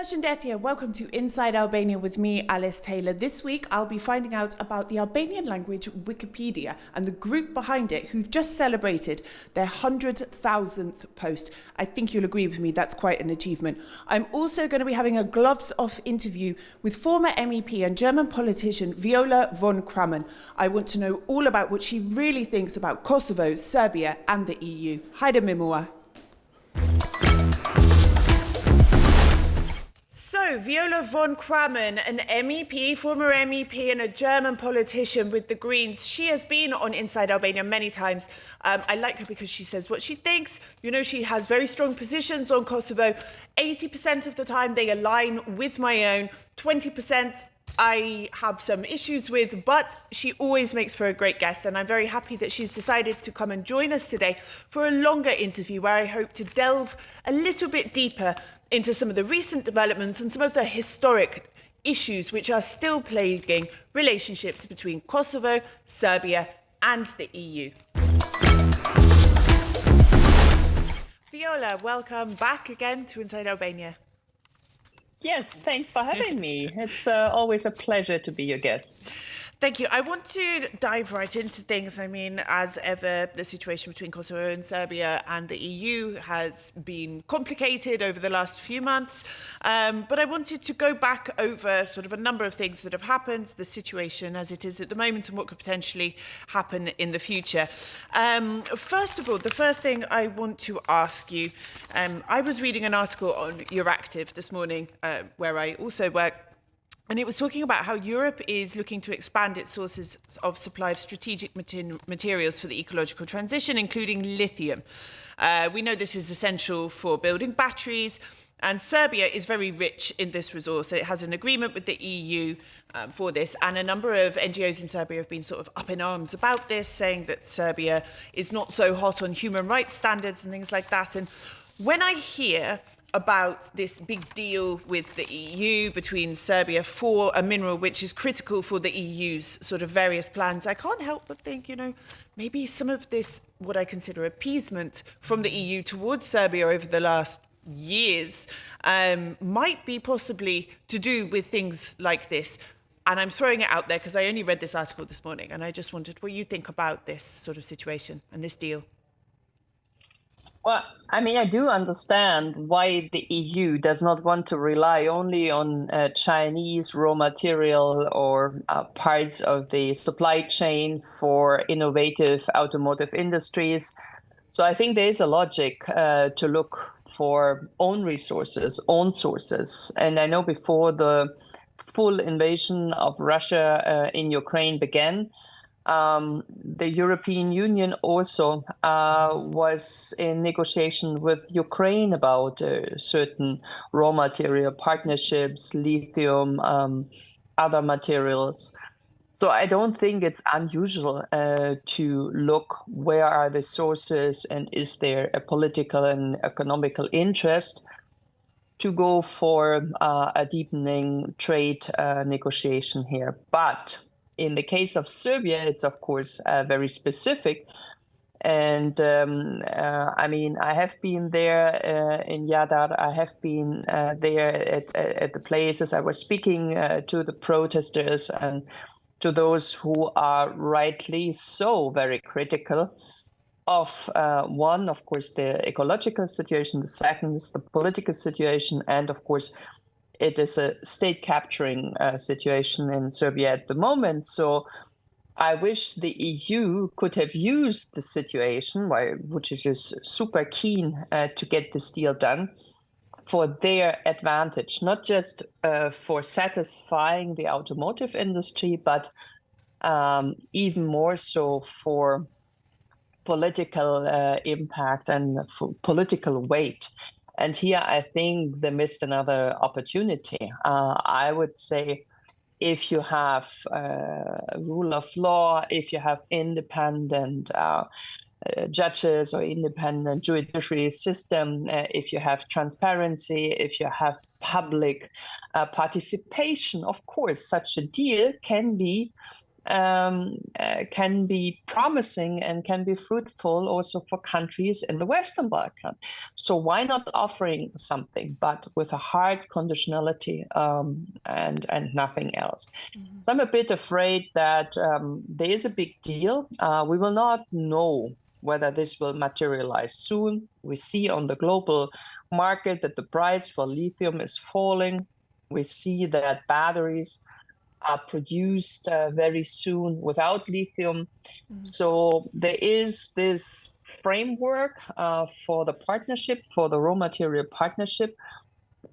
Përshëndetje, welcome to Inside Albania with me, Alice Taylor. This week, I'll be finding out about the Albanian language Wikipedia and the group behind it who've just celebrated their 100,000th post. I think you'll agree with me, that's quite an achievement. I'm also going to be having a gloves-off interview with former MEP and German politician Viola von Cramon. I want to know all about what she really thinks about Kosovo, Serbia and the EU. Haide Mimua. So, Viola von Cramon, an MEP, former MEP and a German politician with the Greens. She has been on Inside Albania many times. I like her because she says what she thinks. You know, she has very strong positions on Kosovo. 80% of the time they align with my own. 20% I have some issues with, but she always makes for a great guest, and I'm very happy that she's decided to come and join us today for a longer interview where I hope to delve a little bit deeper into some of the recent developments and some of the historic issues which are still plaguing relationships between Kosovo, Serbia and the EU. Viola, welcome back again to Inside Albania. Yes, thanks for having me. It's always a pleasure to be your guest. Thank you. I want to dive right into things. I mean, as ever, the situation between Kosovo and Serbia and the EU has been complicated over the last few months. But I wanted to go back over sort of a number of things that have happened, the situation as it is at the moment and what could potentially happen in the future. First of all, the first thing I want to ask you, I was reading an article on Euractiv this morning, where I also work. And it was talking about how Europe is looking to expand its sources of supply of strategic materials for the ecological transition, including lithium. We know this is essential for building batteries, and Serbia is very rich in this resource. It has an agreement with the EU for this, and a number of NGOs in Serbia have been sort of up in arms about this, saying that Serbia is not so hot on human rights standards and things like that. And when I hear about this big deal with the EU between Serbia for a mineral which is critical for the EU's sort of various plans, I can't help but think, you know, maybe some of this, what I consider appeasement from the EU towards Serbia over the last years, might be possibly to do with things like this. And I'm throwing it out there because I only read this article this morning, and I just wondered what you think about this sort of situation and this deal. Well, I mean, I do understand why the EU does not want to rely only on Chinese raw material or parts of the supply chain for innovative automotive industries. So I think there is a logic to look for own resources, own sources. And I know before the full invasion of Russia in Ukraine began, the European Union also was in negotiation with Ukraine about certain raw material partnerships, lithium, other materials. So I don't think it's unusual to look where are the sources and is there a political and economical interest to go for a deepening trade negotiation here. But in the case of Serbia, it's of course very specific. And I mean, I have been there in Jadar. I have been there at the places. I was speaking to the protesters and to those who are rightly so very critical of one, of course, the ecological situation. The second is the political situation. And of course, it is a state capturing situation in Serbia at the moment. So I wish the EU could have used the situation, which is just super keen to get this deal done, for their advantage, not just for satisfying the automotive industry, but even more so for political impact and for political weight. And here, I think they missed another opportunity. I would say if you have rule of law, if you have independent judges or independent judiciary system, if you have transparency, if you have public participation, of course, such a deal can be can be promising and can be fruitful also for countries in the Western Balkan. So why not offering something, but with a hard conditionality and nothing else? Mm-hmm. So I'm a bit afraid that there is a big deal. We will not know whether this will materialize soon. We see on the global market that the price for lithium is falling. We see that batteries are produced very soon without lithium. Mm-hmm. So there is this framework for the partnership, for the raw material partnership,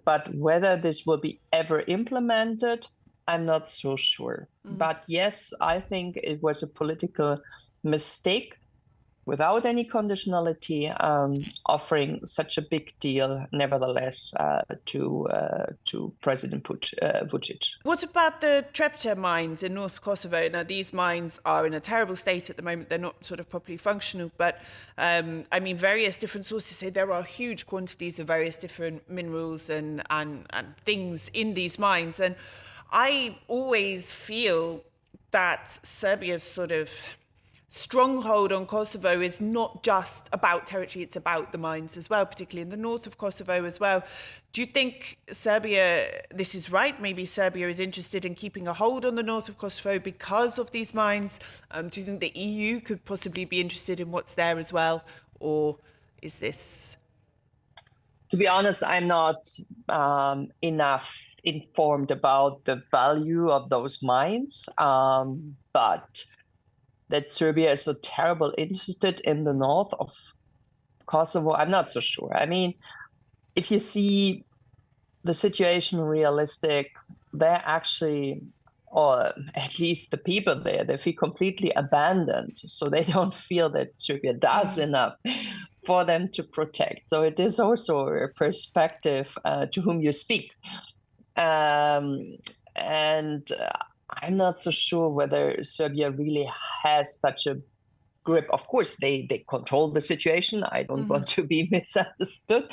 but whether this will be ever implemented, I'm not so sure. Mm-hmm. But yes, I think it was a political mistake without any conditionality, offering such a big deal, nevertheless, to President Vučić. What about the Trepča mines in North Kosovo? Now, these mines are in a terrible state at the moment. They're not sort of properly functional, but I mean, various different sources say there are huge quantities of various different minerals and things in these mines. And I always feel that Serbia's sort of stronghold on Kosovo is not just about territory, it's about the mines as well, particularly in the north of Kosovo as well. Do you think Serbia, this is right, maybe Serbia is interested in keeping a hold on the north of Kosovo because of these mines? Do you think the EU could possibly be interested in what's there as well? Or is this... To be honest, I'm not enough informed about the value of those mines, but that Serbia is so terrible interested in the north of Kosovo, I'm not so sure. I mean, if you see the situation realistic, they're actually, or at least the people there, they feel completely abandoned. So they don't feel that Serbia does enough for them to protect. So it is also a perspective to whom you speak. I'm not so sure whether Serbia really has such a grip. Of course, they control the situation. I don't want to be misunderstood.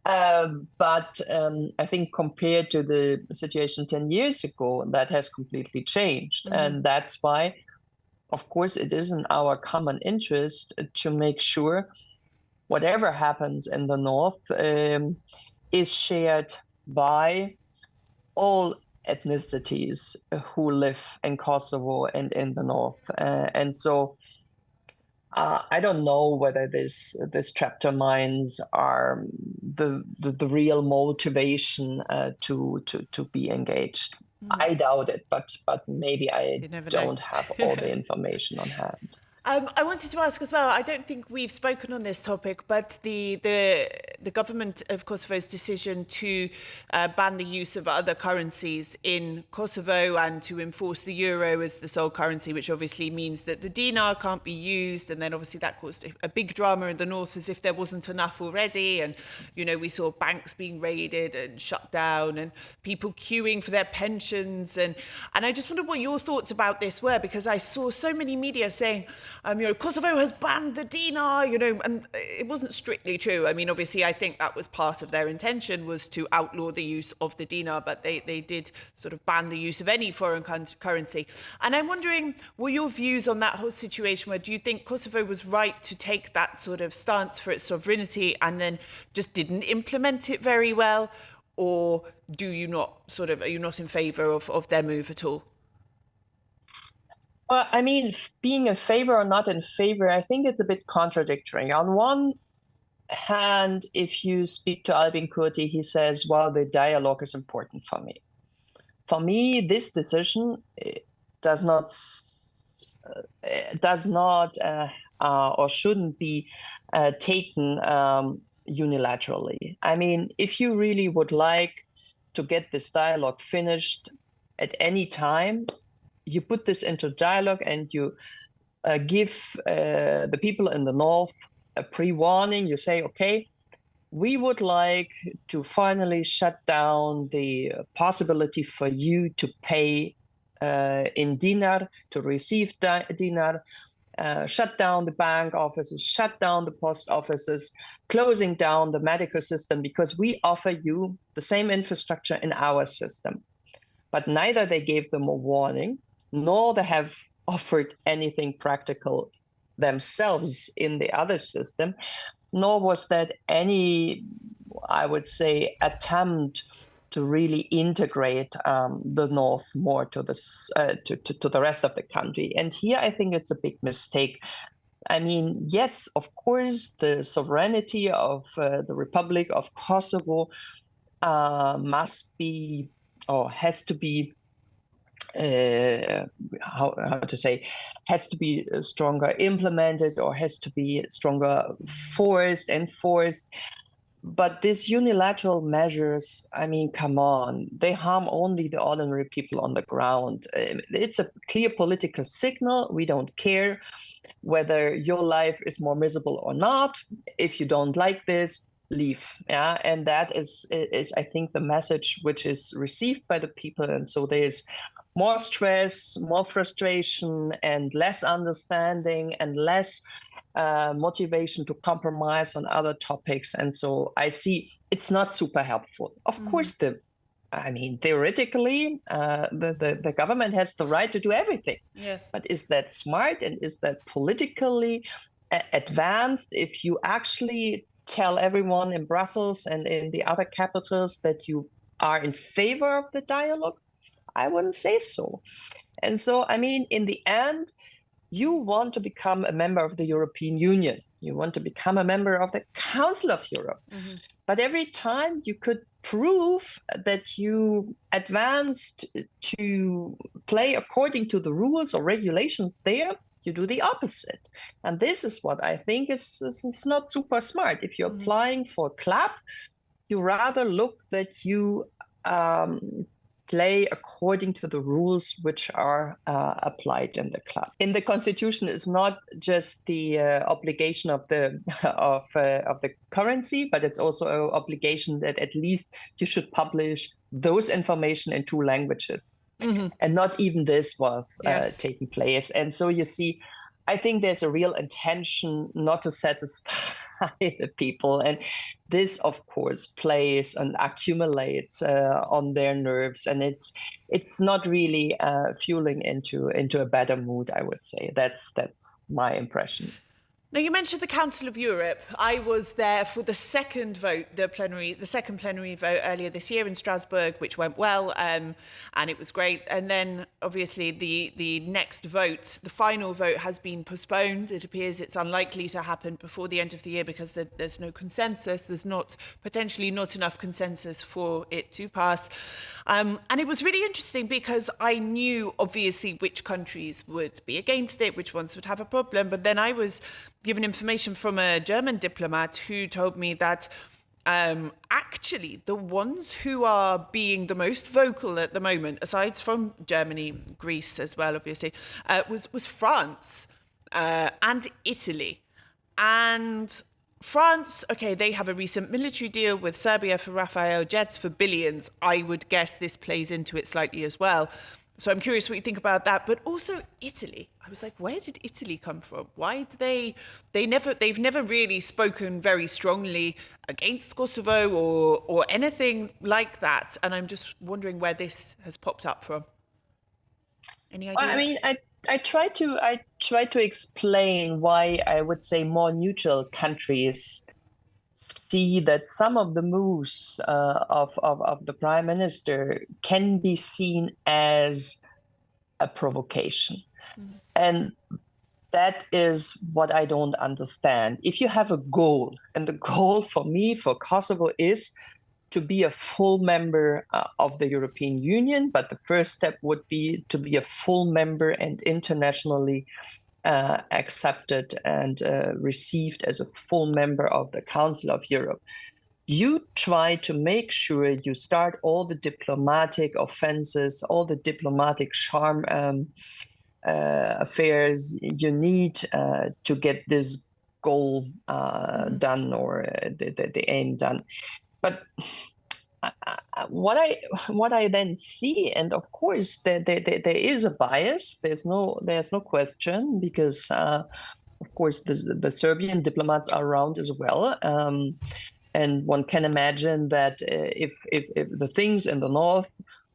But I think compared to the situation 10 years ago, that has completely changed. And that's why, of course, it is in our common interest to make sure whatever happens in the north is shared by all ethnicities who live in Kosovo and in the north. And so I don't know whether these Trepča mines are the real motivation to be engaged. I doubt it, but maybe I don't have all the information on hand. I wanted to ask as well, I don't think we've spoken on this topic, but the government of Kosovo's decision to ban the use of other currencies in Kosovo and to enforce the euro as the sole currency, which obviously means that the dinar can't be used. And then obviously that caused a big drama in the north as if there wasn't enough already. And, you know, we saw banks being raided and shut down and people queuing for their pensions. And I just wondered what your thoughts about this were, because I saw so many media saying, you know, Kosovo has banned the dinar, you know, and it wasn't strictly true. I mean, obviously, I think that was part of their intention, was to outlaw the use of the dinar, but they did sort of ban the use of any foreign currency. And I'm wondering, what your views on that whole situation were? Do you think Kosovo was right to take that sort of stance for its sovereignty and then just didn't implement it very well? Or are you not in favour of their move at all? Well, I mean, being in favor or not in favor, I think it's a bit contradictory. On one hand, if you speak to Albin Kurti, he says, well, the dialogue is important for me. For me, this decision does not or shouldn't be taken unilaterally. I mean, if you really would like to get this dialogue finished at any time, you put this into dialogue and you give the people in the north a pre-warning. You say, okay, we would like to finally shut down the possibility for you to pay in dinar, to receive dinar, shut down the bank offices, shut down the post offices, closing down the medical system, because we offer you the same infrastructure in our system. But neither they gave them a warning, nor they have offered anything practical themselves in the other system, nor was that any, I would say, attempt to really integrate the North more to the rest of the country. And here I think it's a big mistake. I mean, yes, of course, the sovereignty of the Republic of Kosovo must be, or has to be, how to say, has to be stronger implemented, or has to be stronger enforced. But these unilateral measures, I mean, come on, they harm only the ordinary people on the ground. It's a clear political signal. We don't care whether your life is more miserable or not. If you don't like this, leave. Yeah, and that is I think the message which is received by the people. And so there's more stress, more frustration, and less understanding, and less motivation to compromise on other topics. And so I see it's not super helpful. Of course, theoretically, the government has the right to do everything. Yes. But is that smart, and is that politically advanced if you actually tell everyone in Brussels and in the other capitals that you are in favor of the dialogue? I wouldn't say so. And so, I mean, in the end, you want to become a member of the European Union. You want to become a member of the Council of Europe. Mm-hmm. But every time you could prove that you advanced to play according to the rules or regulations there, you do the opposite. And this is what I think is not super smart. If you're applying for a club, you rather look that you play according to the rules which are applied in the club. In the constitution is not just the obligation of the of the currency, but it's also an obligation that at least you should publish those information in 2 languages. Mm-hmm. And not even this was taking place. And so you see, I think there's a real intention not to satisfy the people. And this, of course, plays and accumulates on their nerves. And it's not really fueling into a better mood, I would say. That's my impression. Now, you mentioned the Council of Europe. I was there for the second vote, the second plenary vote earlier this year in Strasbourg, which went well, and it was great. And then, obviously, the next vote, the final vote, has been postponed. It appears it's unlikely to happen before the end of the year because there's no consensus. There's potentially not enough consensus for it to pass. And it was really interesting because I knew, obviously, which countries would be against it, which ones would have a problem. But then I was given information from a German diplomat who told me that actually the ones who are being the most vocal at the moment, aside from Germany, Greece as well, obviously, was France and Italy. And France, okay, they have a recent military deal with Serbia for Rafale jets for billions. I would guess this plays into it slightly as well. So I'm curious what you think about that. But also Italy. I was like, where did Italy come from? Why did they've never really spoken very strongly against Kosovo or anything like that. And I'm just wondering where this has popped up from. Any ideas? Well, I mean, I try to explain why I would say more neutral countries see that some of the moves of the prime minister can be seen as a provocation. Mm-hmm. And that is what I don't understand. If you have a goal, and the goal for me, for Kosovo, is to be a full member of the European Union, but the first step would be to be a full member and internationally accepted and received as a full member of the Council of Europe. You try to make sure you start all the diplomatic offenses, all the diplomatic charm affairs you need to get this goal done, or the aim done. But what I then see, and of course there is a bias. There's no question, because of course the Serbian diplomats are around as well, and one can imagine that if the things in the north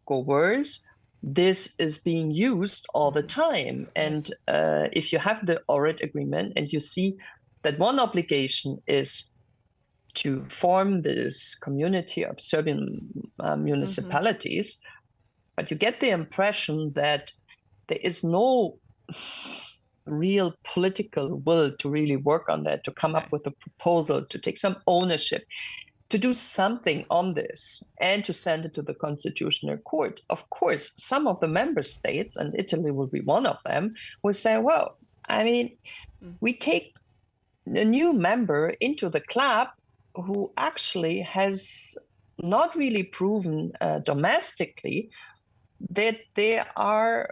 go worse, this is being used all the time. And if you have the Ohrid agreement and you see that one obligation is to form this community of Serbian municipalities, but you get the impression that there is no real political will to really work on that, to come up with a proposal, to take some ownership, to do something on this and to send it to the Constitutional Court. Of course, some of the member states, and Italy will be one of them, will say, well, I mean, we take a new member into the club who actually has not really proven domestically that they are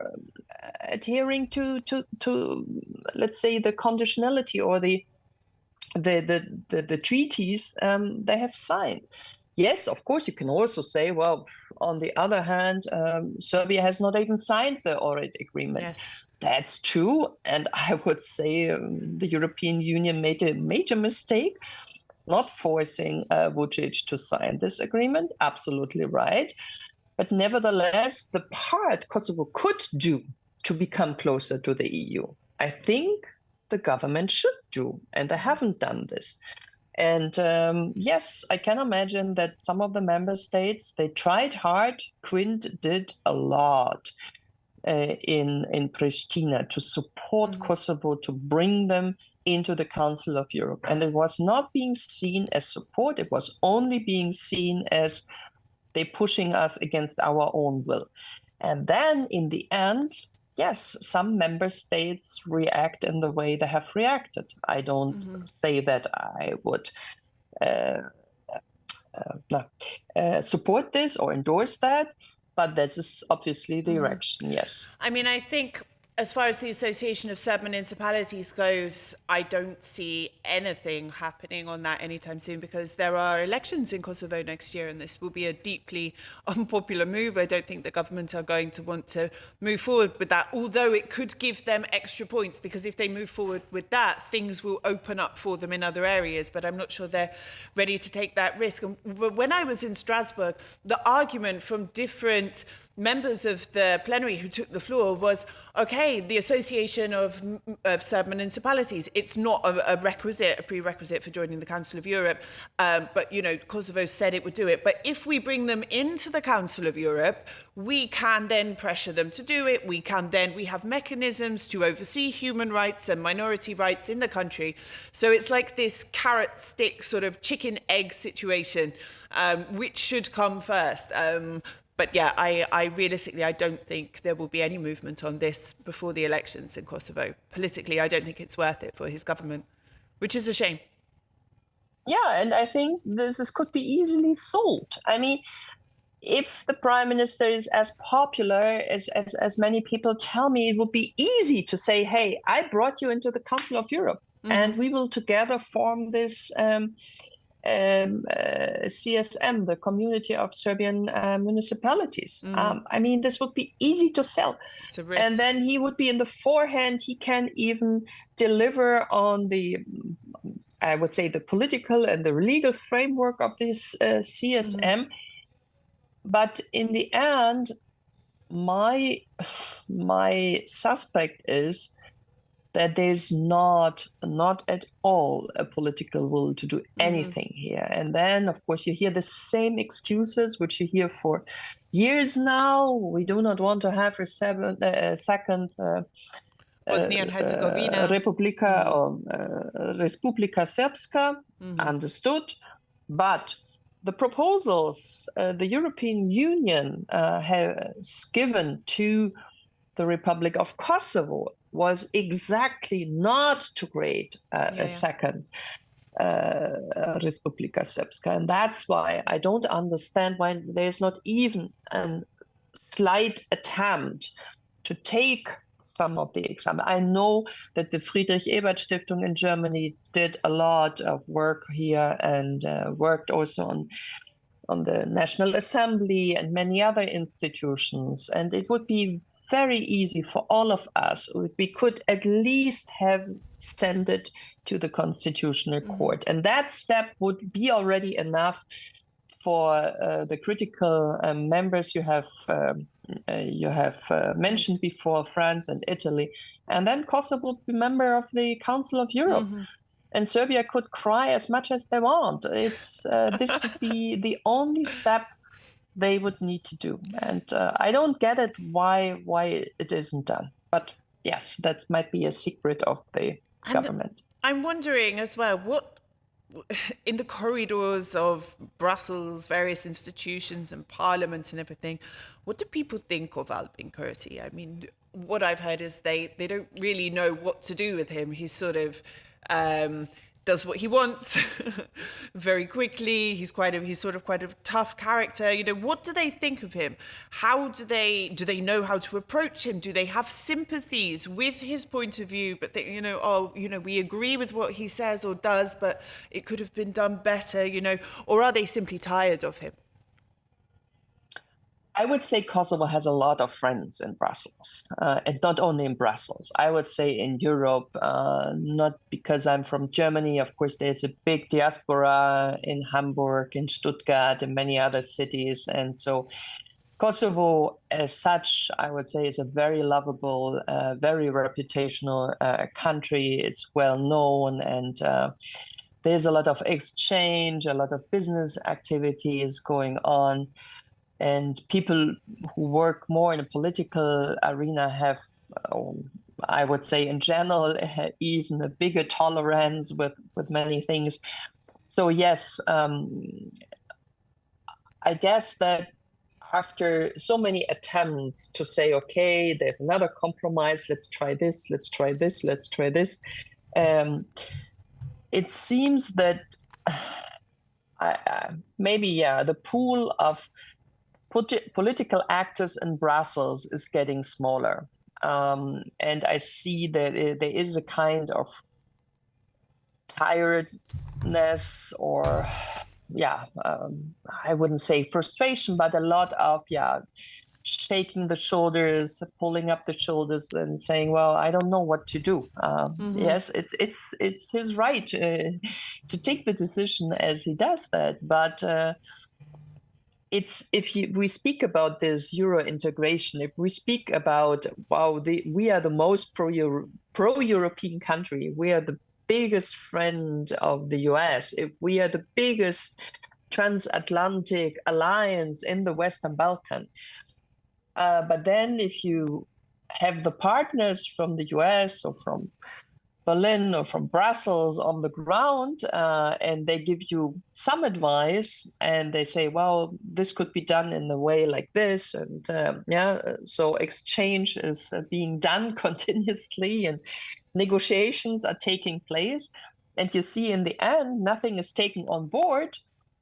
adhering to let's say the conditionality or the treaties they have signed. Yes, of course, you can also say, well, on the other hand, Serbia has not even signed the Ohrid agreement. Yes. That's true, and I would say the European Union made a major mistake not forcing Vučić to sign this agreement. Absolutely right. But nevertheless, the part Kosovo could do to become closer to the EU, I think the government should do, and they haven't done this. And yes, I can imagine that some of the member states, they tried hard. Quint did a lot in Pristina to support Kosovo, to bring them into the Council of Europe. And it was not being seen as support. It was only being seen as they're pushing us against our own will. And then in the end, yes, some member states react in the way they have reacted. I don't say that I would support this or endorse that, but this is obviously the direction, yes. I mean, I think as far as the Association of Serb Municipalities goes, I don't see anything happening on that anytime soon because there are elections in Kosovo next year and this will be a deeply unpopular move. I don't think the government are going to want to move forward with that, although it could give them extra points because if they move forward with that, things will open up for them in other areas, but I'm not sure they're ready to take that risk. And when I was in Strasbourg, the argument from different members of the plenary who took the floor was, okay, the Association of Serb Municipalities, it's not a prerequisite for joining the Council of Europe, but, you know, Kosovo said it would do it. But if we bring them into the Council of Europe, we can then pressure them to do it. We have mechanisms to oversee human rights and minority rights in the country. So it's like this carrot stick sort of chicken egg situation, which should come first. But yeah, I realistically, I don't think there will be any movement on this before the elections in Kosovo. Politically, I don't think it's worth it for his government, which is a shame. Yeah, and I think this could be easily solved. I mean, if the prime minister is as popular as many people tell me, it would be easy to say, hey, I brought you into the Council of Europe and we will together form this CSM, the Community of Serbian Municipalities. I mean, this would be easy to sell. It's a risk. And then he would be in the forehand. He can even deliver on the, I would say, the political and the legal framework of this CSM. But in the end, my suspect is that there's not at all a political will to do anything here. And then, of course, you hear the same excuses, which you hear for years now. We do not want to have a second Bosnia and Herzegovina. Republika or Republika Srpska, understood. But the proposals the European Union has given to the Republic of Kosovo was exactly not to create a second Republika Srpska. And that's why I don't understand why there's not even a slight attempt to take some of the example. I know that the Friedrich Ebert Stiftung in Germany did a lot of work here and worked also on the National Assembly and many other institutions. And it would be very easy for all of us. We could at least have sent it to the Constitutional Court. And that step would be already enough for the critical members you have mentioned before, France and Italy, and then Kosovo would be member of the Council of Europe. And Serbia could cry as much as they want. It's this would be the only step they would need to do, and I don't get it why it isn't done. But yes, that might be a secret of the government. I'm wondering as well, what in the corridors of Brussels, various institutions and parliament and everything, what do people think of Albin Kurti? I mean, what I've heard is they don't really know what to do with him. He's sort of does what he wants very quickly. He's sort of quite a tough character. You know, what do they think of him? How do they know how to approach him? Do they have sympathies with his point of view, but they, we agree with what he says or does, but it could have been done better, or are they simply tired of him? I would say Kosovo has a lot of friends in Brussels, and not only in Brussels. I would say in Europe, not because I'm from Germany. Of course, there's a big diaspora in Hamburg, in Stuttgart, and many other cities. And so Kosovo as such, I would say, is a very lovable, very reputational country. It's well known, and there's a lot of exchange, a lot of business activities going on. And people who work more in a political arena have, I would say in general, even a bigger tolerance with many things. So yes, I guess that after so many attempts to say, okay, there's another compromise, let's try this, let's try this, let's try this, it seems that the pool of political actors in Brussels is getting smaller. And I see that there is a kind of tiredness or, I wouldn't say frustration, but a lot of, shaking the shoulders, pulling up the shoulders and saying, well, I don't know what to do. Yes, it's his right to take the decision as he does that. But we speak about this Euro integration, if we speak about, we are the most pro-European country, we are the biggest friend of the US, if we are the biggest transatlantic alliance in the Western Balkan. But then if you have the partners from the US or from Berlin or from Brussels on the ground, and they give you some advice and they say, well, this could be done in a way like this. And so exchange is being done continuously and negotiations are taking place. And you see in the end, nothing is taken on board.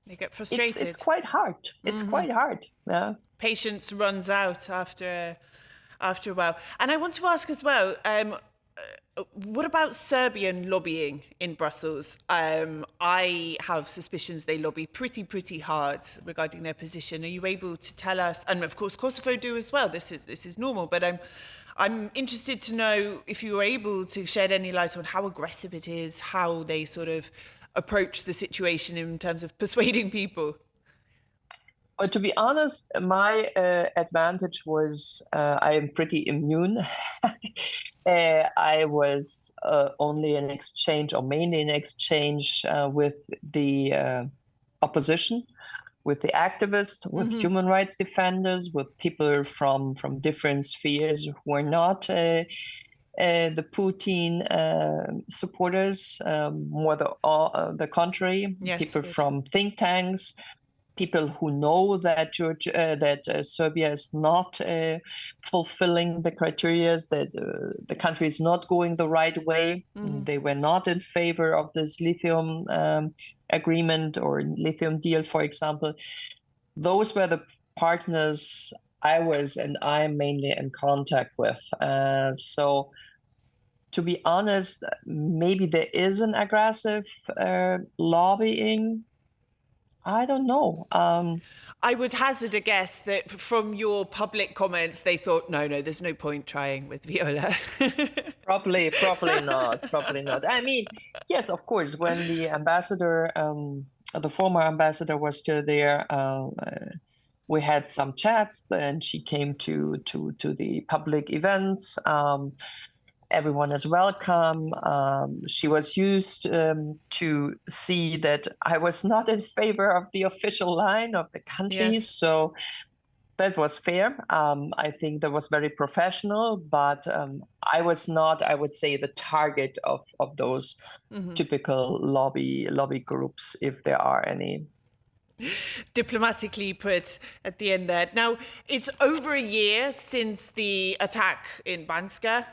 They get frustrated. It's quite hard. It's quite hard. Yeah. Patience runs out after a while. And I want to ask as well, what about Serbian lobbying in Brussels? I have suspicions they lobby pretty hard regarding their position. Are you able to tell us? And of course, Kosovo do as well. This is normal. But I'm interested to know if you were able to shed any light on how aggressive it is, how they sort of approach the situation in terms of persuading people. Well, to be honest, my advantage was I am pretty immune. I was only in exchange, or mainly in exchange with the opposition, with the activists, with human rights defenders, with people from different spheres who are not the Putin supporters, more the contrary, people from think tanks, people who know that Serbia is not fulfilling the criteria, that the country is not going the right way. They were not in favor of this lithium agreement or lithium deal, for example. Those were the partners I'm mainly in contact with. So to be honest, maybe there is an aggressive lobbying. I don't know. I would hazard a guess that from your public comments, they thought, no, there's no point trying with Viola. Probably not. I mean, yes, of course, when the ambassador the former ambassador was still there. We had some chats, and she came to the public events. Everyone is welcome. She was used to see that I was not in favor of the official line of the country, Yes. so that was fair. I think that was very professional, but I was not, I would say, the target of those typical lobby groups, if there are any. Diplomatically put at the end there. Now, it's over a year since the attack in Banska,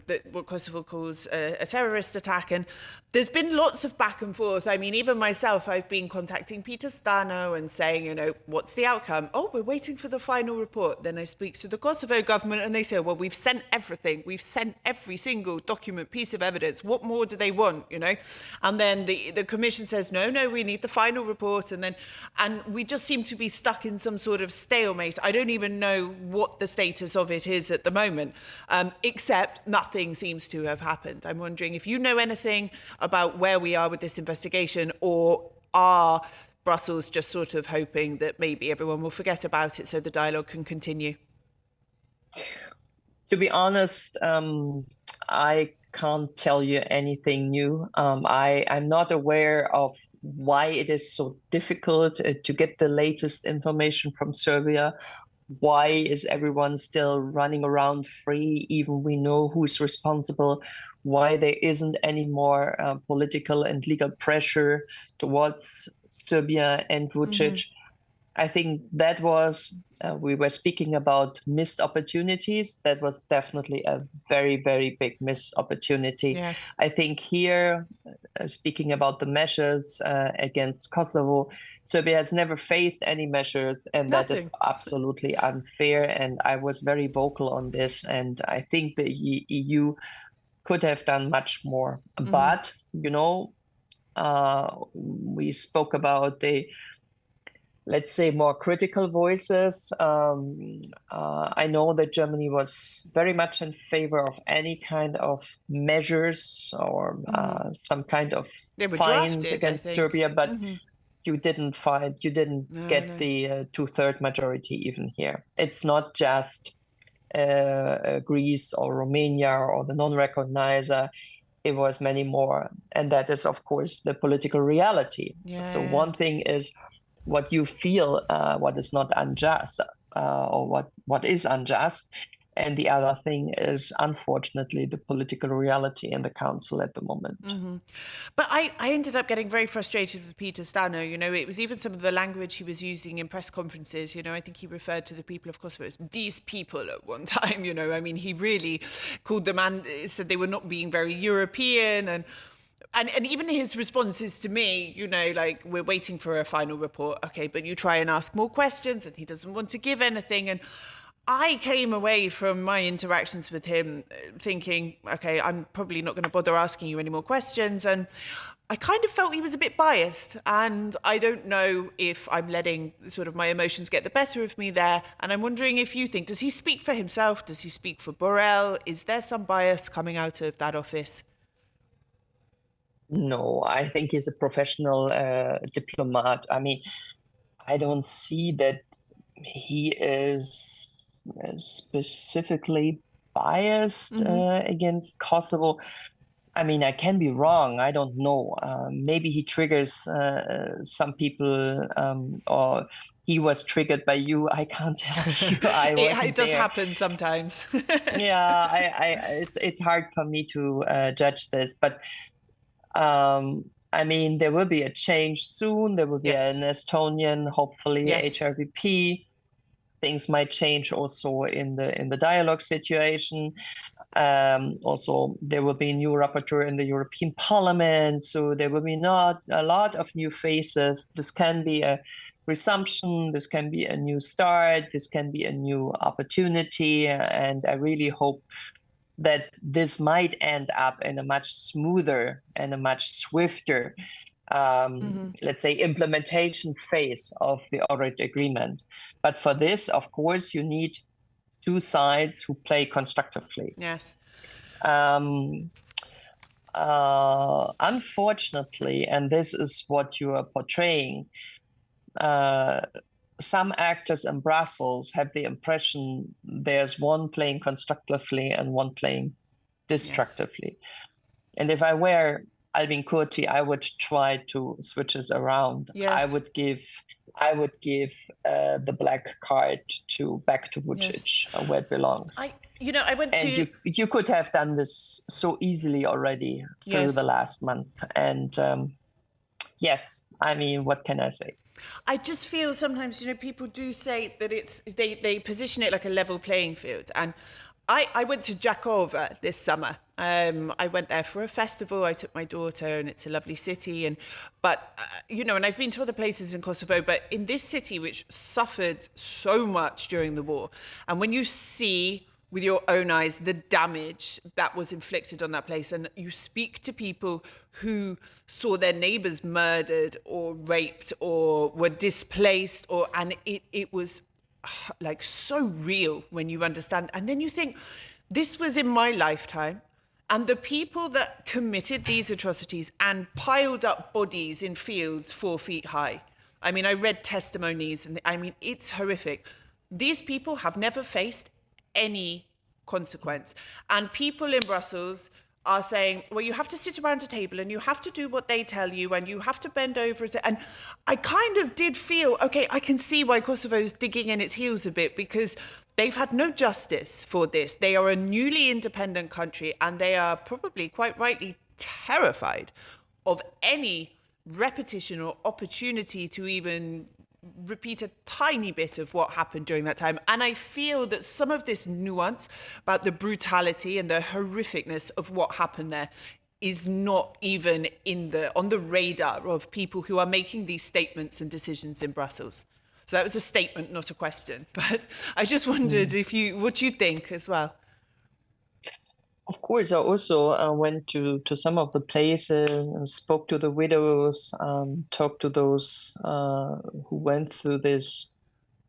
that what Kosovo calls a terrorist attack, and there's been lots of back and forth. I mean, even myself, I've been contacting Peter Stano and saying, you know, what's the outcome? Oh, we're waiting for the final report. Then I speak to the Kosovo government and they say, well, we've sent everything. We've sent every single document, piece of evidence. What more do they want, you know? And then the commission says, no, we need the final report. And we just seem to be stuck in some sort of stalemate. I don't even know what the status of it is at the moment, except nothing seems to have happened. I'm wondering if you know anything about where we are with this investigation, or are Brussels just sort of hoping that maybe everyone will forget about it so the dialogue can continue? To be honest, I can't tell you anything new. I'm not aware of why it is so difficult to get the latest information from Serbia. Why is everyone still running around free, even we know who's responsible? Why there isn't any more political and legal pressure towards Serbia and Vucic? I think that was, we were speaking about missed opportunities. That was definitely a very, very big missed opportunity. Yes. I think here, speaking about the measures against Kosovo, Serbia has never faced any measures, and that is absolutely unfair. And I was very vocal on this, and I think the EU could have done much more. But, you know, we spoke about the, let's say, more critical voices. I know that Germany was very much in favor of any kind of measures or some kind of fines against Serbia, but you didn't get the 2/3 majority even here. It's not just Greece or Romania or the non-recognizer. It was many more. And that is, of course, the political reality. So one thing is what you feel, what is not unjust, or what is unjust. And the other thing is, unfortunately, the political reality in the council at the moment. But I ended up getting very frustrated with Peter Stano. You know, it was even some of the language he was using in press conferences. You know, I think he referred to the people of Kosovo as these people at one time. You know, I mean, he really called them and said they were not being very European. And even his responses to me, you know, like, we're waiting for a final report. Okay, but you try and ask more questions, and he doesn't want to give anything. And I came away from my interactions with him thinking, okay, I'm probably not going to bother asking you any more questions. And I kind of felt he was a bit biased. And I don't know if I'm letting sort of my emotions get the better of me there. And I'm wondering if you think, does he speak for himself? Does he speak for Borrell? Is there some bias coming out of that office? No, I think he's a professional diplomat. I mean, I don't see that he is specifically biased against Kosovo. I mean, I can be wrong. I don't know. Maybe he triggers some people, or he was triggered by you. I can't tell you. It does happen sometimes. Yeah, it's hard for me to judge this, but I mean, there will be a change soon. There will be an Estonian, hopefully, HRVP. Things might change also in the dialogue situation. Also, there will be a new rapporteur in the European Parliament. So there will be not a lot of new faces. This can be a resumption. This can be a new start. This can be a new opportunity. And I really hope that this might end up in a much smoother and a much swifter, let's say, implementation phase of the already agreement. But for this, of course, you need two sides who play constructively. Yes. Unfortunately, and this is what you are portraying, some actors in Brussels have the impression there's one playing constructively and one playing destructively. Yes. And if I were Albin Kurti, I would try to switch it around. Yes. I would give the black card back to Vučić, yes, where it belongs. I went to... And you could have done this so easily already through, yes, the last month. And yes, I mean, what can I say? I just feel sometimes, people do say that they position it like a level playing field. And I went to Jakova this summer. I went there for a festival. I took my daughter, and it's a lovely city. And I've been to other places in Kosovo, but in this city, which suffered so much during the war, and when you see with your own eyes the damage that was inflicted on that place, and you speak to people who saw their neighbors murdered or raped or were displaced, and it was like so real when you understand. And then you think, this was in my lifetime, and the people that committed these atrocities and piled up bodies in fields 4 feet high. I mean, I read testimonies, and it's horrific. These people have never faced any consequence. And people in Brussels are saying, well, you have to sit around a table and you have to do what they tell you and you have to bend over. And I kind of did feel, okay, I can see why Kosovo's digging in its heels a bit, because they've had no justice for this. They are a newly independent country, and they are probably quite rightly terrified of any repetition or opportunity to even repeat a tiny bit of what happened during that time. And I feel that some of this nuance about the brutality and the horrificness of what happened there is not even on the radar of people who are making these statements and decisions in Brussels. So that was a statement, not a question. But I just wondered what you think as well. Of course, I also went to some of the places and spoke to the widows, talked to those who went through this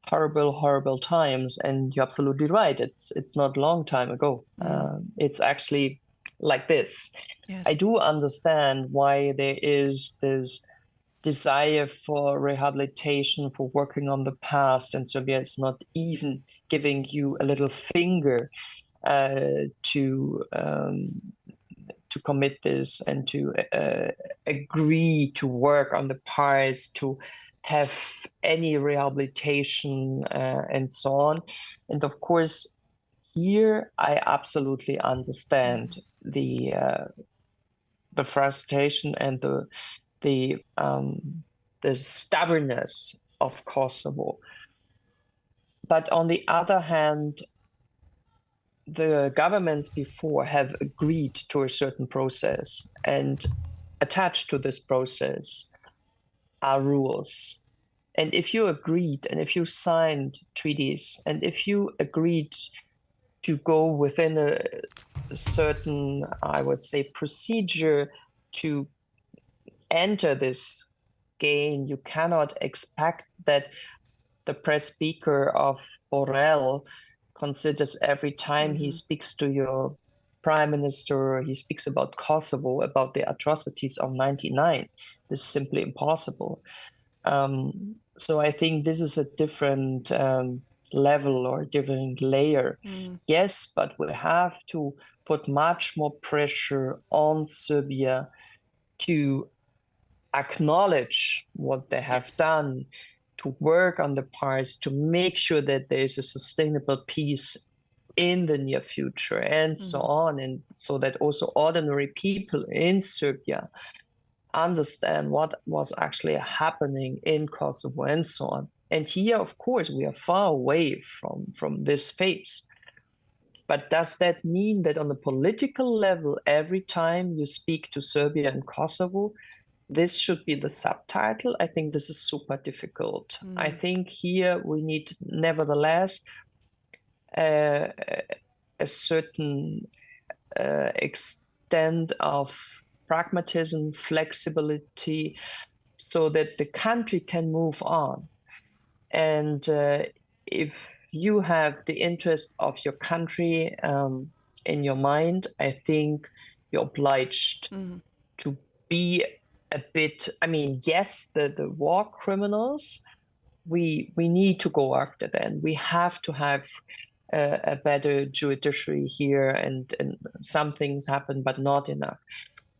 horrible times. And you're absolutely right. It's not a long time ago. It's actually like this. Yes. I do understand why there is this desire for rehabilitation, for working on the past, and Serbia is not even giving you a little finger to commit this and to agree to work on the parts, to have any rehabilitation and so on. And of course, here I absolutely understand the frustration and the stubbornness of Kosovo. But on the other hand, the governments before have agreed to a certain process, and attached to this process are rules. And if you agreed, and if you signed treaties, and if you agreed to go within a certain, I would say, procedure to enter this game, you cannot expect that the press speaker of Borrell considers every time he speaks to your prime minister, he speaks about Kosovo, about the atrocities of 1999. This is simply impossible. So I think this is a different level or different layer. Yes, but we have to put much more pressure on Serbia to acknowledge what they have done, to work on the parts, to make sure that there is a sustainable peace in the near future, and so on, and so that also ordinary people in Serbia understand what was actually happening in Kosovo and so on. And here, of course, we are far away from this phase. But does that mean that on the political level, every time you speak to Serbia and Kosovo, this should be the subtitle? I think this is super difficult. I think here we need, nevertheless, a certain extent of pragmatism, flexibility, so that the country can move on. And if you have the interest of your country in your mind, I think you're obliged to be a bit, I mean, yes, the war criminals, we need to go after them. We have to have a better judiciary here, and some things happen, but not enough.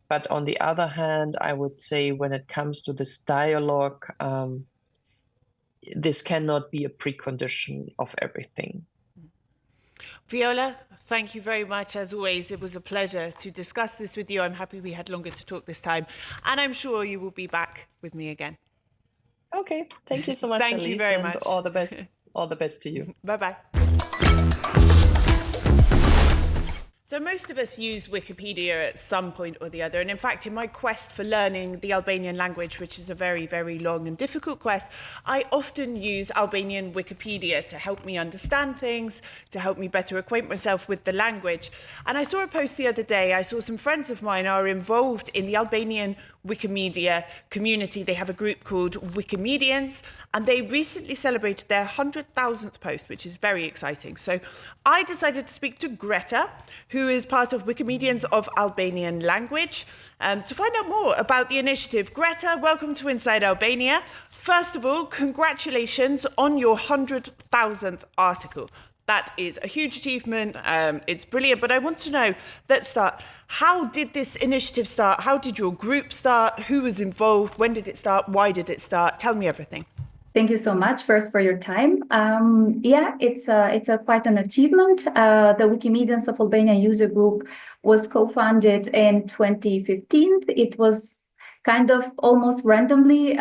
But on the other hand, I would say when it comes to this dialogue, this cannot be a precondition of everything. Viola, thank you very much. As always, it was a pleasure to discuss this with you. I'm happy we had longer to talk this time, and I'm sure you will be back with me again. Okay, thank you so much, Thank Elise, you very and much. all the best. All the best to you. Bye-bye. So most of us use Wikipedia at some point or the other. And in fact, in my quest for learning the Albanian language, which is a very, very long and difficult quest, I often use Albanian Wikipedia to help me understand things, to help me better acquaint myself with the language. And I saw a post the other day. I saw some friends of mine are involved in the Albanian Wikimedia community. They have a group called Wikimedians, and they recently celebrated their 100,000th post, which is very exciting. So I decided to speak to Greta, who is part of Wikimedians of Albanian Language, to find out more about the initiative. Greta, welcome to Inside Albania. First of all, congratulations on your 100,000th article. That is a huge achievement. It's brilliant. But I want to know, let's start. How did this initiative start? How did your group start? Who was involved? When did it start? Why did it start? Tell me everything. Thank you so much first for your time. It's quite an achievement. The Wikimedians of Albania user group was co-founded in 2015. It was kind of almost randomly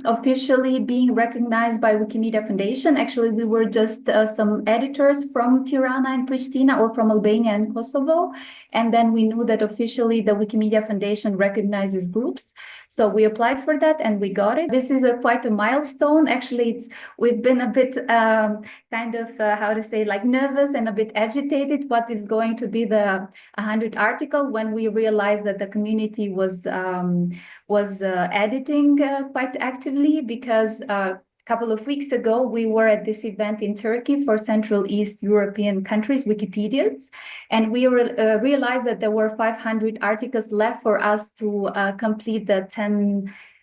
officially being recognized by Wikimedia Foundation. Actually, we were just some editors from Tirana and Pristina, or from Albania and Kosovo. And then we knew that officially the Wikimedia Foundation recognizes groups. So we applied for that and we got it. This is quite a milestone. Actually, we've been a bit nervous and a bit agitated what is going to be the 100 article when we realized that the community was editing quite actively, because a couple of weeks ago we were at this event in Turkey for Central East European countries, Wikipedians, and we realized that there were 500 articles left for us to complete the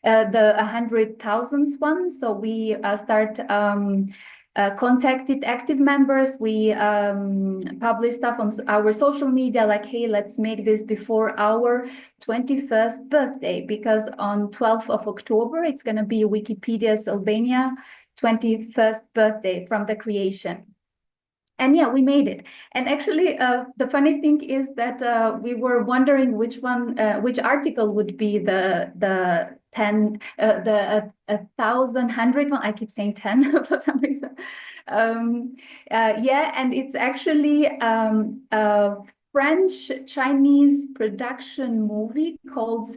100,000th one. So we contacted active members. We published stuff on our social media like, hey, let's make this before our 21st birthday, because on 12th of October, it's going to be Wikipedia's Albania 21st birthday from the creation. And yeah, we made it. And actually, the funny thing is that we were wondering which article would be the 1,100 one. I keep saying 10 for some reason. And it's actually a French-Chinese production movie called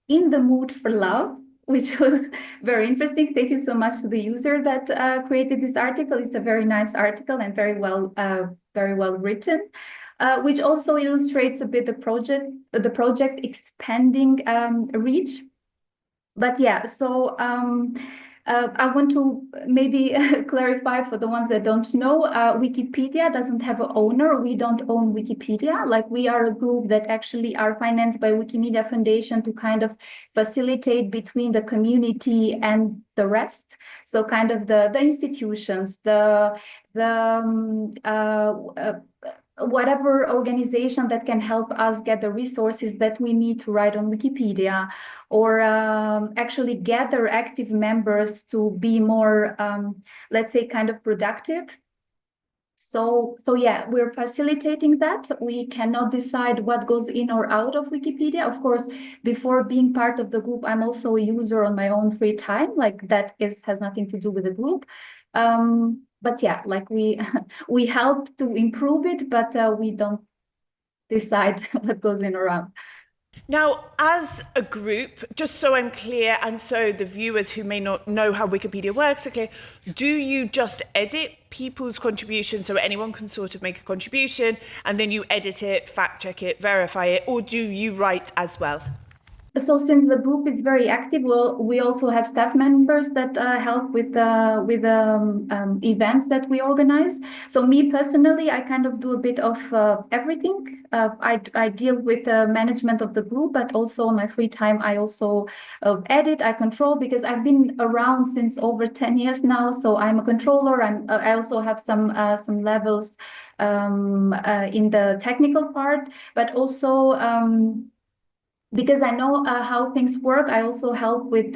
In the Mood for Love, which was very interesting. Thank you so much to the user that created this article. It's a very nice article and very well written, which also illustrates a bit the project expanding reach. But yeah, so I want to maybe clarify for the ones that don't know, Wikipedia doesn't have an owner. We don't own Wikipedia. Like, we are a group that actually are financed by Wikimedia Foundation to kind of facilitate between the community and the rest. So kind of the institutions, whatever organization that can help us get the resources that we need to write on Wikipedia, or actually gather active members to be more, let's say, kind of productive. So yeah, we're facilitating that. We cannot decide what goes in or out of Wikipedia. Of course, before being part of the group, I'm also a user on my own free time. Like, that has nothing to do with the group. But yeah, like we help to improve it, but we don't decide what goes in or out. Now, as a group, just so I'm clear, and so the viewers who may not know how Wikipedia works are clear, do you just edit people's contributions so anyone can sort of make a contribution, and then you edit it, fact check it, verify it, or do you write as well? So since the group is very active, we also have staff members that help with events that we organize. So me personally, I kind of do a bit of everything. I deal with the management of the group, but also in my free time, I also edit, I control, because I've been around since over 10 years now. So I'm a controller. I also have some levels in the technical part, but also because I know how things work, I also help with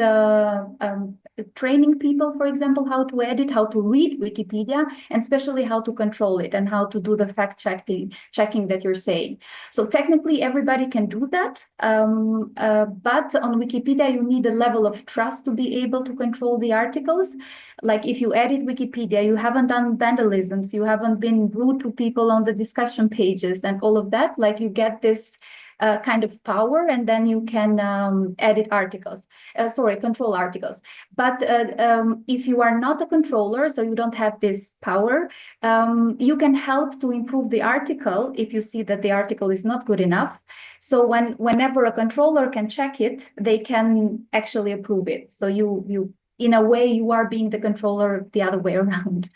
training people, for example, how to edit, how to read Wikipedia, and especially how to control it and how to do the fact checking that you're saying. So technically, everybody can do that. But on Wikipedia, you need a level of trust to be able to control the articles. Like if you edit Wikipedia, you haven't done vandalisms, you haven't been rude to people on the discussion pages and all of that. Like you get this kind of power, and then you can edit articles, control articles. But if you are not a controller, so you don't have this power, you can help to improve the article if you see that the article is not good enough. So whenever a controller can check it, they can actually approve it. So you in a way, you are being the controller the other way around.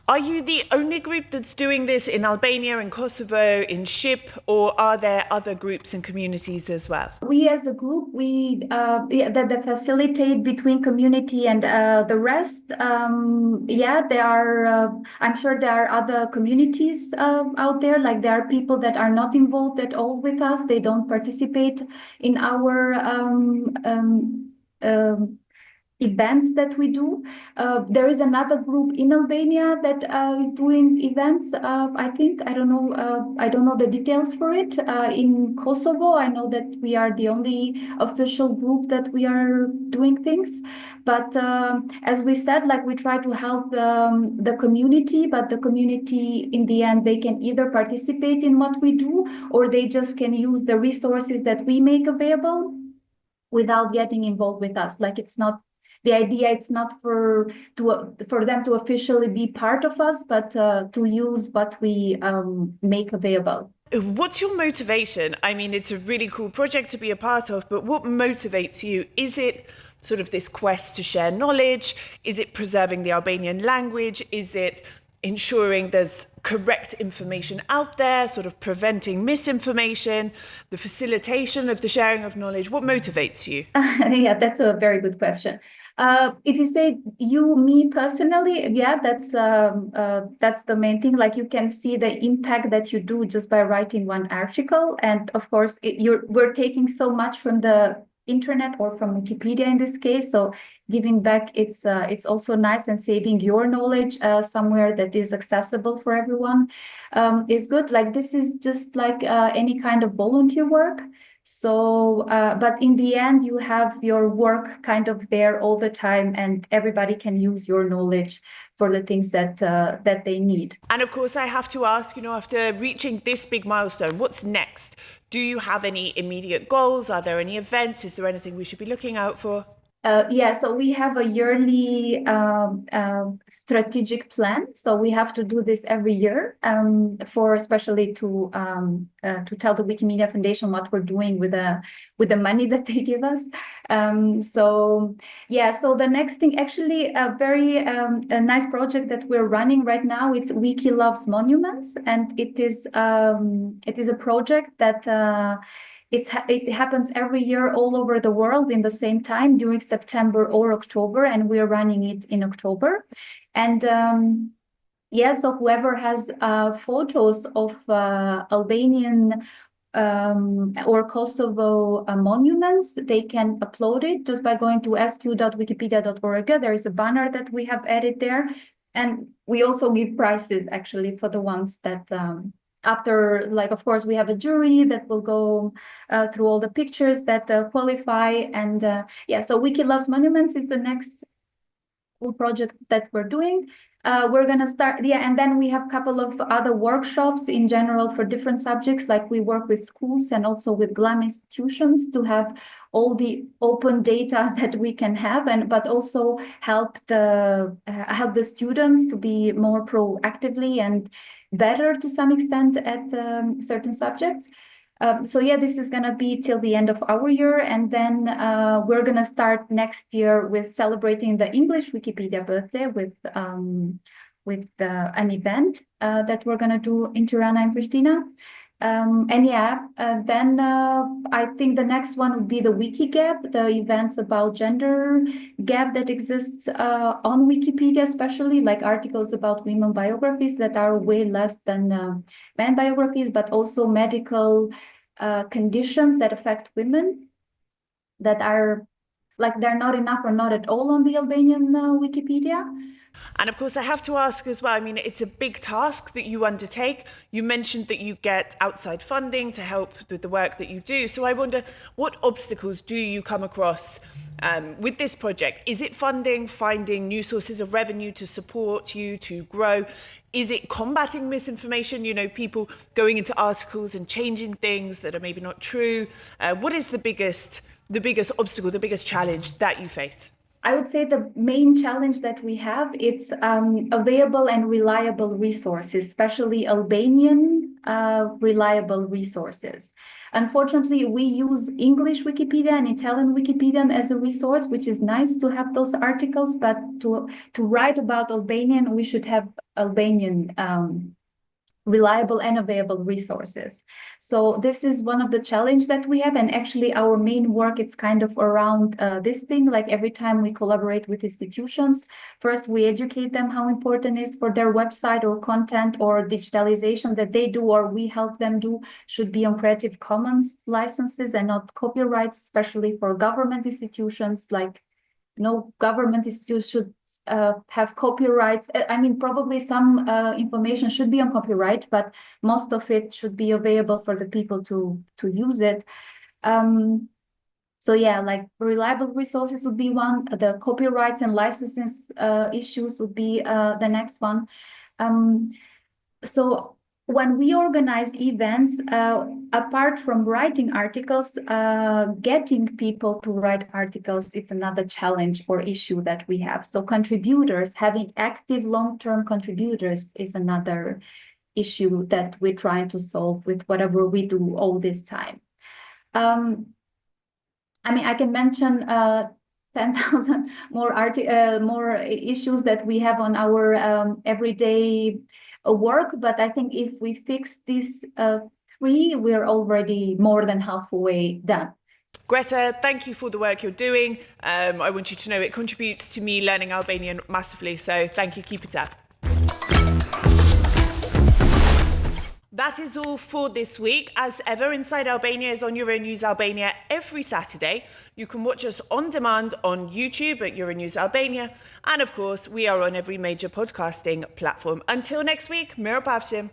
Are you the only group that's doing this in Albania, in Kosovo, in SHIP, or are there other groups and communities as well? We as a group, that facilitate between community and the rest. There are, I'm sure there are other communities out there, like there are people that are not involved at all with us. They don't participate in our events that we do. There is another group in Albania that is doing events. I don't know the details for it. In Kosovo, I know that we are the only official group that we are doing things. But as we said, like we try to help the community, but the community in the end, they can either participate in what we do, or they just can use the resources that we make available without getting involved with us. Like it's not the idea, it's not for them to officially be part of us, but to use what we make available. What's your motivation? I mean, it's a really cool project to be a part of, but what motivates you? Is it sort of this quest to share knowledge? Is it preserving the Albanian language? Is it ensuring there's correct information out there, sort of preventing misinformation, the facilitation of the sharing of knowledge? What motivates you? Yeah, that's a very good question. If you say me personally, yeah, that's the main thing. Like you can see the impact that you do just by writing one article, and of course, we're taking so much from the internet or from Wikipedia in this case. So giving back, it's also nice, and saving your knowledge somewhere that is accessible for everyone is good. Like this is just like any kind of volunteer work. So, but in the end, you have your work kind of there all the time, and everybody can use your knowledge for the things that they need. And of course, I have to ask, after reaching this big milestone, what's next? Do you have any immediate goals? Are there any events? Is there anything we should be looking out for? So we have a yearly strategic plan. So we have to do this every year for especially to tell the Wikimedia Foundation what we're doing with the money that they give us. So the next thing, actually, a very a nice project that we're running right now. It's Wiki Loves Monuments, and it is a project that. It happens every year all over the world in the same time during September or October, and we're running it in October. And so whoever has photos of Albanian or Kosovo monuments, they can upload it just by going to sq.wikipedia.org. There is a banner that we have added there. And we also give prizes actually for the ones that after, like, of course, we have a jury that will go through all the pictures that qualify. And so Wiki Loves Monuments is the next cool project that we're doing. We're going to start, and then we have a couple of other workshops in general for different subjects. Like we work with schools and also with GLAM institutions to have all the open data that we can have, but also help the students to be more proactively and better to some extent at certain subjects. So yeah, this is going to be till the end of our year, and then we're going to start next year with celebrating the English Wikipedia birthday with an event that we're going to do in Tirana and Pristina. And yeah, then I think the next one would be the Wiki Gap, the events about gender gap that exists on Wikipedia, especially like articles about women biographies that are way less than men biographies, but also medical conditions that affect women that are like they're not enough or not at all on the Albanian Wikipedia. And of course, I have to ask as well, I mean, it's a big task that you undertake. You mentioned that you get outside funding to help with the work that you do. So I wonder, what obstacles do you come across with this project? Is it funding, finding new sources of revenue to support you, to grow? Is it combating misinformation, you know, people going into articles and changing things that are maybe not true? What is the biggest obstacle, the biggest challenge that you face? I would say the main challenge that we have, it's available and reliable resources, especially Albanian reliable resources. Unfortunately, we use English Wikipedia and Italian Wikipedia as a resource, which is nice to have those articles, but to write about Albanian, we should have Albanian reliable and available resources. So this is one of the challenges that we have, and actually our main work, it's kind of around this thing. Like every time we collaborate with institutions, first we educate them how important it is for their website or content or digitalization that they do or we help them do should be on Creative Commons licenses and not copyrights, especially for government institutions. Like no government institution should have copyrights. I mean, probably some information should be on copyright, but most of it should be available for the people to use it. So yeah, like reliable resources would be one. The copyrights and licenses issues would be the next one. So when we organize events, apart from writing articles, getting people to write articles, it's another challenge or issue that we have. So contributors, having active long-term contributors is another issue that we're trying to solve with whatever we do all this time. I mean, I can mention 10,000 more issues that we have on our everyday work, but I think if we fix these three, we're already more than halfway done. Greta, thank you for the work you're doing. I want you to know it contributes to me learning Albanian massively, so thank you, keep it up. That is all for this week. As ever, Inside Albania is on Euronews Albania every Saturday. You can watch us on demand on YouTube at Euronews Albania. And of course, we are on every major podcasting platform. Until next week, Mira Pavshim.